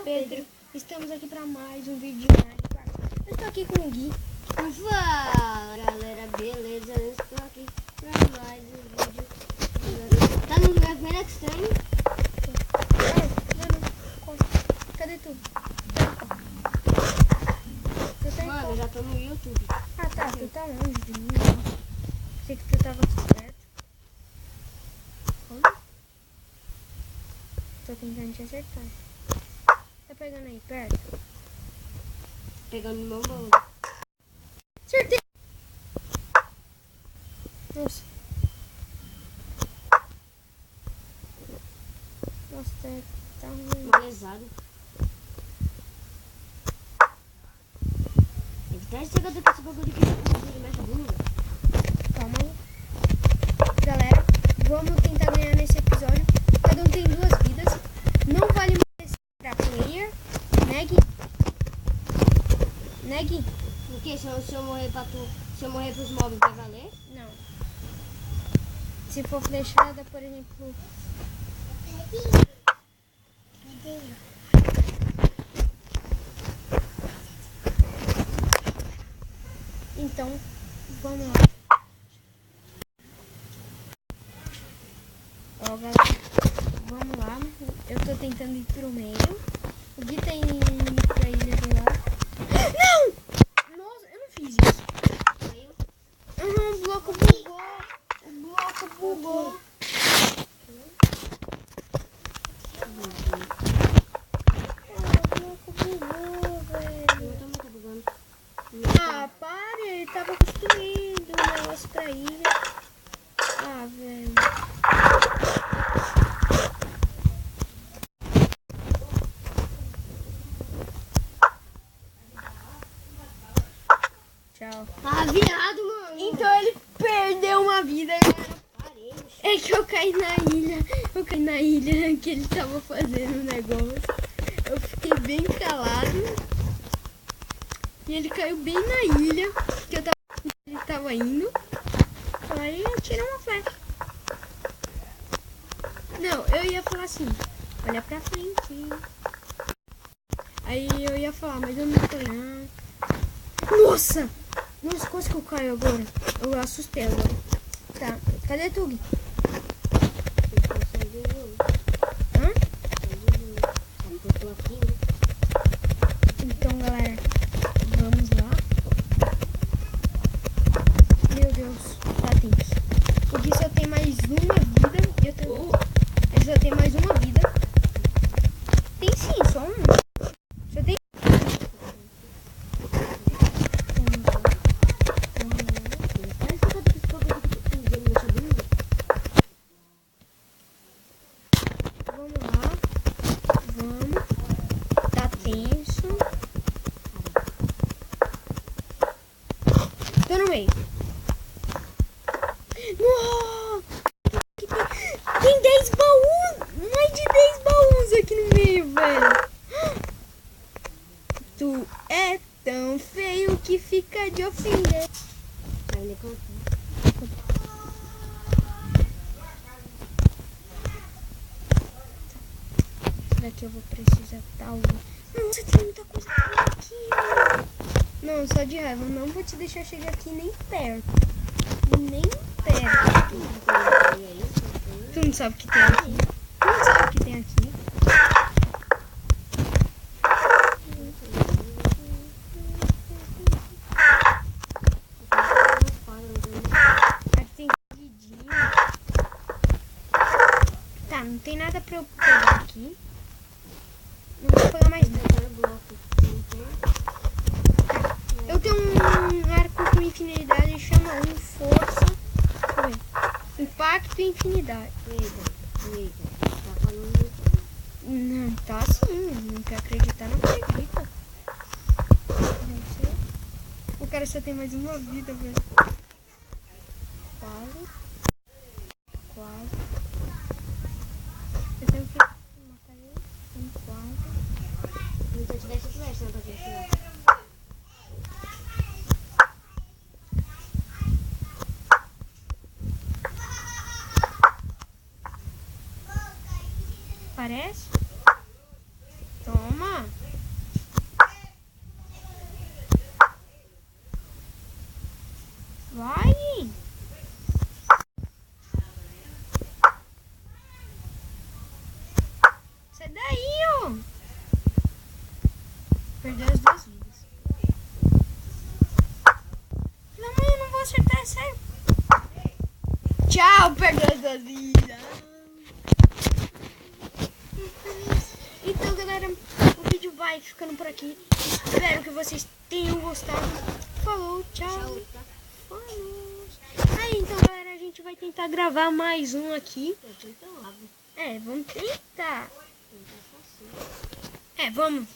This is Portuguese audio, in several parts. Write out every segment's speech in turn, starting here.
Pedro. Estamos aqui para mais um vídeo de Minecraft. Eu estou aqui com o Gui. Fala galera, beleza? Eu estou aqui para mais um vídeo. Tá no lugar bem estranho? Cadê tu? Mano, eu já tô no YouTube. Ah tá, tu tá longe de mim. Não. Achei que tu tava aqui perto. Olha. Tô tentando te acertar. Tá pegando aí perto? Pegando no meu bolo. Acertei! Nossa. Nossa, tá ruim. Malezado. Deve ter chegado com esse bagulho aqui. Mexe a bunda. Calma aí. Galera, vamos tentar ganhar nesse episódio. Cada um tem 2 vidas. Não vale mais pra player. Neg? O que? Se eu morrer pra tu, se eu morrer pros mobs, vai valer? Não. Se for flechada, por exemplo. Então, vamos lá. Ó, galera, vamos lá. Eu tô tentando ir pro meio. O Gui tá indo pra ilha do lado. Não! Nossa, eu não fiz isso. Caiu? O bloco bugou. O bloco bugou. O bloco bugou, velho. Eu também tô bugando. Ah, para, ele tava construindo um negócio pra ilha. Ah, velho. Tchau. Ah, viado, mano. Então ele perdeu uma vida, galera. Parei, É que eu caí na ilha. Eu caí na ilha que ele tava fazendo um negócio. Eu fiquei bem calado. E ele caiu bem na ilha que ele tava indo. Aí eu tirei uma flecha. Não, eu ia falar assim, olha pra frente. Aí eu ia falar, mas eu não falei, não. Nossa! Nossa, quase que eu caio agora. Eu assustei agora. Tá, cadê tu, Gui? Hã? Então, galera, vamos lá. Meu Deus, tá tenso. O Gui só tem mais uma vida. E eu tenho... Ele só tem mais uma vida. Tem sim, só uma. Só tem... Vamos lá. Vamos. Tá tenso. Tô no meio. Uou! Tem 10 baús! Mais de 10 baús aqui no meio, velho. Tu é tão feio que fica de ofender. Será que eu vou precisar tal? Nossa, tem muita coisa aqui, mano. Não, só de raiva. Não vou te deixar chegar aqui nem perto. Nem perto. Tu não sabe o que tem aqui. Tu não sabe o que tem aqui. Aqui tem vidinho. Tá, não tem nada pra eu pegar aqui. Não vou pegar mais nada. Eu tenho um arco com infinidade e chama força. Deixa eu ver. Impacto e infinidade. Eita, tá falando. Não, tá sim. Não quer acreditar, não acredita. O cara só tem mais uma vida, velho. Quase. Eu tenho que matar ele. Tem 4. Se eu tivesse flecha, não pra tirar. Parece? Toma. Vai. Sai daí, ó. Perdeu as 2 vidas. Não, mãe, eu não vou acertar, sério. Tchau, perdeu as 2 vidas. Então, galera, o vídeo vai ficando por aqui. Espero que vocês tenham gostado. Falou, tchau. Tchau, tá? Falou. Aí, então, galera, a gente vai tentar gravar mais um aqui. Eu tô tão rápido. Vamos tentar. Tentar fazer. Vamos.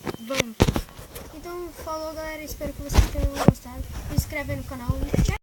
Então, falou, galera. Espero que vocês tenham gostado. Se inscreve aí no canal. Tchau.